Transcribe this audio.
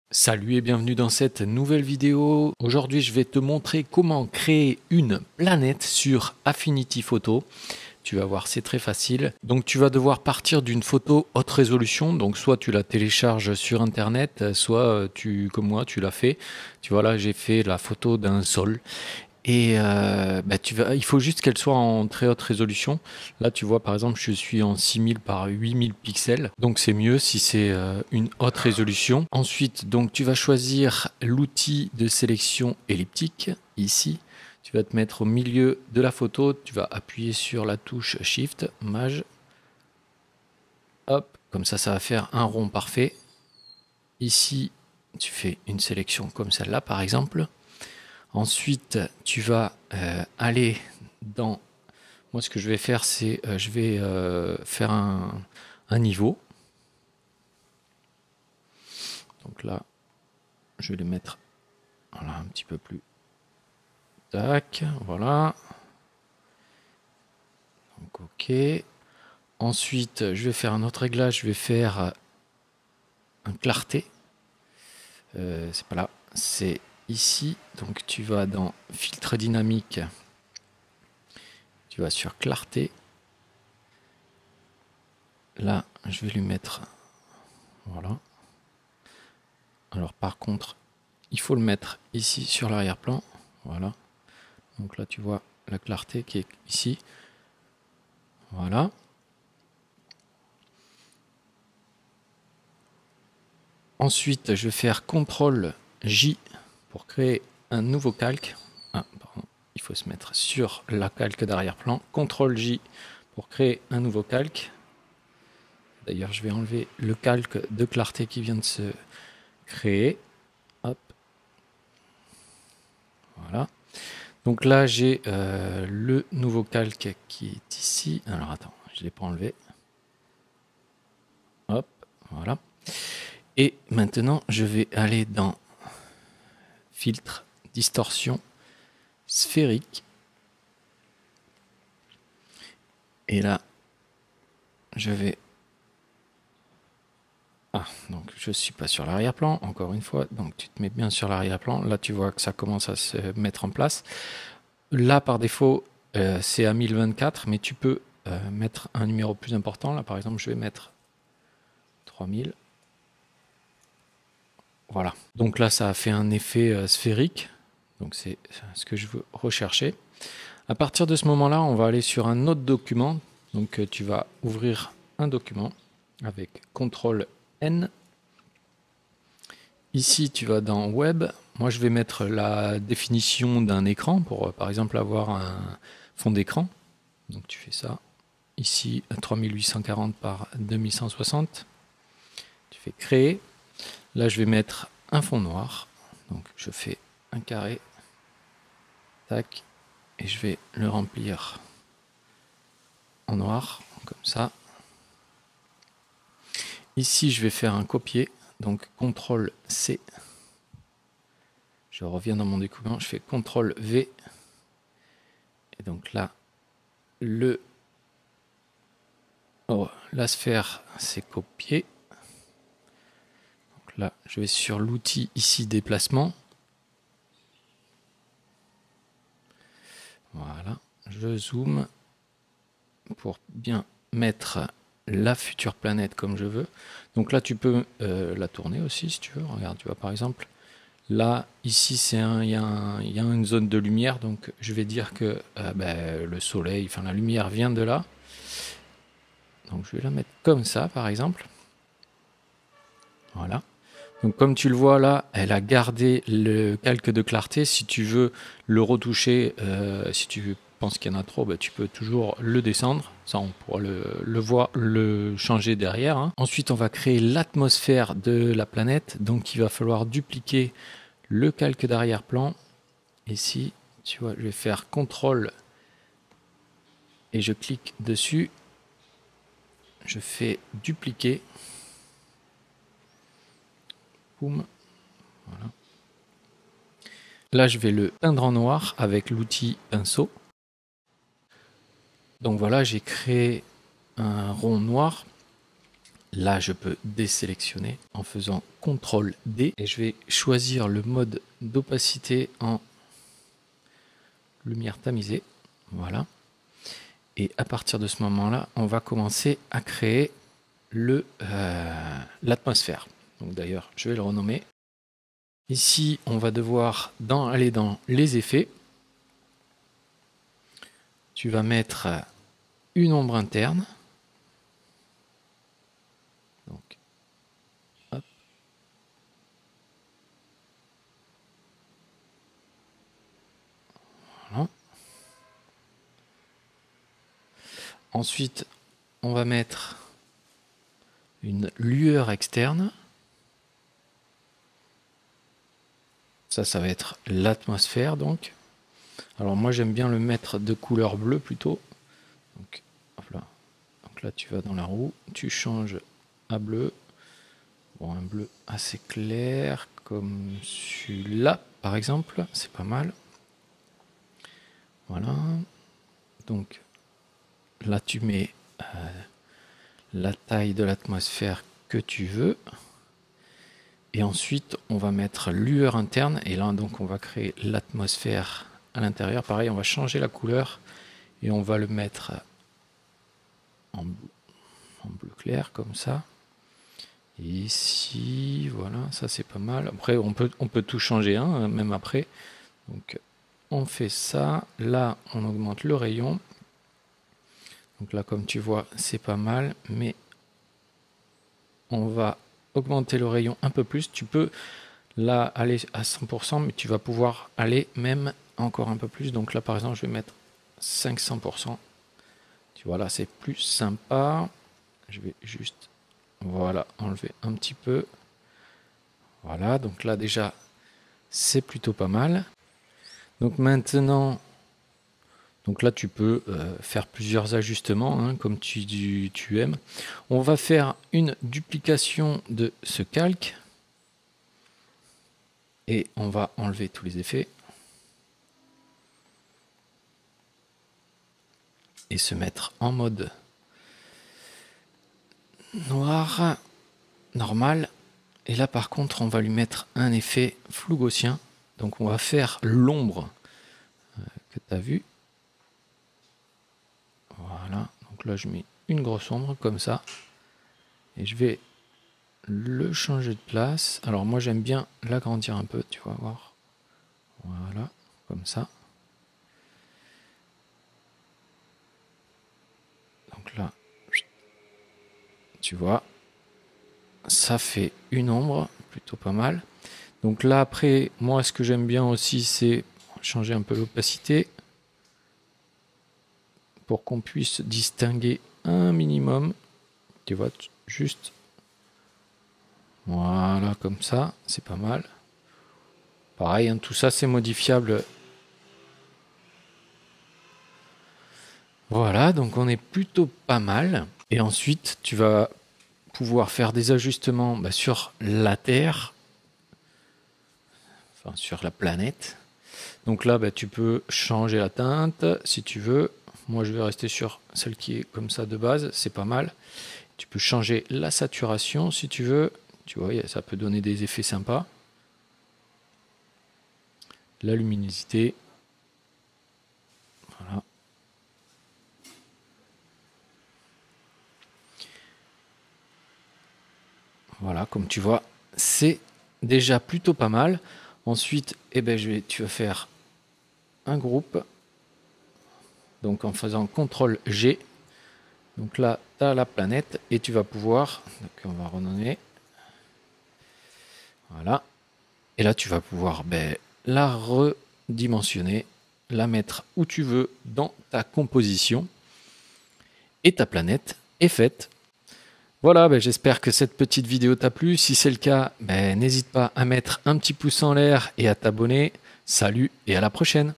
Salut et bienvenue dans cette nouvelle vidéo. Aujourd'hui, je vais te montrer comment créer une planète sur Affinity Photo. Tu vas voir, c'est très facile. Donc, tu vas devoir partir d'une photo haute résolution. Donc, soit tu la télécharges sur Internet, soit comme moi, tu l'as fait. Tu vois là, j'ai fait la photo d'un sol. Et il faut juste qu'elle soit en très haute résolution. Là, tu vois, par exemple, je suis en 6000 par 8000 pixels. Donc, c'est mieux si c'est une haute résolution. Ensuite, donc, tu vas choisir l'outil de sélection elliptique, ici. Tu vas te mettre au milieu de la photo. Tu vas appuyer sur la touche Shift, Maj. Hop, comme ça va faire un rond parfait. Ici, tu fais une sélection comme celle-là, par exemple. Ensuite, tu vas aller dans... Moi, ce que je vais faire, c'est je vais faire un niveau. Donc là, je vais le mettre voilà, un petit peu plus. Tac, voilà. Donc, OK. Ensuite, je vais faire un autre réglage. Je vais faire un clarté. C'est pas là, c'est ici. Donc, tu vas dans filtre dynamique. Tu vas sur clarté. Là, je vais lui mettre... Voilà. Alors par contre, il faut le mettre ici sur l'arrière-plan. Voilà. Donc là, tu vois la clarté qui est ici. Voilà. Ensuite, je vais faire CTRL J pour créer un nouveau calque. Ah, pardon. Il faut se mettre sur la calque d'arrière-plan. CTRL J pour créer un nouveau calque. D'ailleurs, je vais enlever le calque de clarté qui vient de se créer. Hop. Voilà. Donc là, j'ai le nouveau calque qui est ici. Alors attends, je ne l'ai pas enlevé. Hop, voilà. Et maintenant, je vais aller dans filtre, distorsion, sphérique. Et là, je vais... Ah, donc je ne suis pas sur l'arrière-plan, encore une fois. Donc tu te mets bien sur l'arrière-plan. Là, tu vois que ça commence à se mettre en place. Là, par défaut, c'est à 1024, mais tu peux mettre un numéro plus important. Là, par exemple, je vais mettre 3000. Voilà. Donc là, ça a fait un effet sphérique. Donc c'est ce que je veux rechercher. À partir de ce moment-là, on va aller sur un autre document. Donc tu vas ouvrir un document avec CTRL N. Ici, tu vas dans Web. Moi, je vais mettre la définition d'un écran pour, par exemple, avoir un fond d'écran. Donc tu fais ça. Ici, 3840 par 2160. Tu fais créer. Là, je vais mettre un fond noir. Donc je fais un carré. Tac. Et je vais le remplir en noir, comme ça. Ici, je vais faire un copier. Donc CTRL C. Je reviens dans mon document. Je fais CTRL V. Et donc là, la sphère, c'est copié. Donc là, je vais sur l'outil ici déplacement. Voilà. Je zoome pour bien mettre la future planète comme je veux. Donc là, tu peux la tourner aussi si tu veux. Regarde, tu vois par exemple, là, ici, il y a une zone de lumière. Donc je vais dire que le soleil, enfin la lumière vient de là. Donc je vais la mettre comme ça par exemple. Voilà. Donc comme tu le vois là, elle a gardé le calque de clarté. Si tu veux le retoucher, si tu penses qu'il y en a trop, tu peux toujours le descendre. Ça, on pourra le changer derrière. Hein. Ensuite, on va créer l'atmosphère de la planète. Donc il va falloir dupliquer le calque d'arrière-plan. Ici, tu vois, je vais faire CTRL et je clique dessus. Je fais dupliquer. Boum. Voilà. Là, je vais le peindre en noir avec l'outil pinceau. Donc voilà, j'ai créé un rond noir. Là, je peux désélectionner en faisant CTRL D et je vais choisir le mode d'opacité en lumière tamisée. Voilà. Et à partir de ce moment-là, on va commencer à créer l'atmosphère. Donc d'ailleurs, je vais le renommer. Ici, on va devoir aller dans les effets. Tu vas mettre une ombre interne. Donc, hop. Voilà. Ensuite, on va mettre une lueur externe. Ça va être l'atmosphère donc. Alors moi j'aime bien le mettre de couleur bleue plutôt. Donc, hop là. Donc là tu vas dans la roue, tu changes à bleu. Bon, un bleu assez clair comme celui-là par exemple, c'est pas mal. Voilà. Donc là tu mets la taille de l'atmosphère que tu veux. Et ensuite, on va mettre lueur interne. Et là, donc, on va créer l'atmosphère à l'intérieur. Pareil, on va changer la couleur. Et on va le mettre en bleu clair, comme ça. Et ici, voilà, ça c'est pas mal. Après, on peut tout changer, hein, même après. Donc, on fait ça. Là, on augmente le rayon. Donc là, comme tu vois, c'est pas mal. Mais on va augmenter le rayon un peu plus. Tu peux là aller à 100%, mais tu vas pouvoir aller même encore un peu plus. Donc là par exemple je vais mettre 500%. Tu vois là c'est plus sympa. Je vais juste voilà enlever un petit peu. Voilà, donc là déjà c'est plutôt pas mal. Donc maintenant, donc là tu peux faire plusieurs ajustements hein, comme tu aimes. On va faire une duplication de ce calque. Et on va enlever tous les effets. Et se mettre en mode noir, normal. Et là par contre on va lui mettre un effet flou gaussien. Donc on va faire l'ombre que tu as vu. Voilà, donc là je mets une grosse ombre comme ça. Et je vais le changer de place. Alors moi j'aime bien l'agrandir un peu, tu vas voir. Voilà, comme ça. Donc là, tu vois, ça fait une ombre, plutôt pas mal. Donc là après, moi ce que j'aime bien aussi c'est changer un peu l'opacité pour qu'on puisse distinguer un minimum. Tu vois, juste voilà comme ça, c'est pas mal. Pareil, hein, tout ça c'est modifiable. Voilà, donc on est plutôt pas mal. Et ensuite, tu vas pouvoir faire des ajustements sur la Terre, enfin sur la planète. Donc là, tu peux changer la teinte si tu veux. Moi, je vais rester sur celle qui est comme ça de base, c'est pas mal. Tu peux changer la saturation si tu veux. Tu vois, ça peut donner des effets sympas. La luminosité. Voilà. Voilà, comme tu vois, c'est déjà plutôt pas mal. Ensuite, tu vas faire un groupe. Donc en faisant CTRL G. Donc là, tu as la planète et tu vas pouvoir, donc on va renommer. Voilà. Et là, tu vas pouvoir la redimensionner, la mettre où tu veux dans ta composition. Et ta planète est faite. Voilà, j'espère que cette petite vidéo t'a plu. Si c'est le cas, n'hésite pas à mettre un petit pouce en l'air et à t'abonner. Salut et à la prochaine.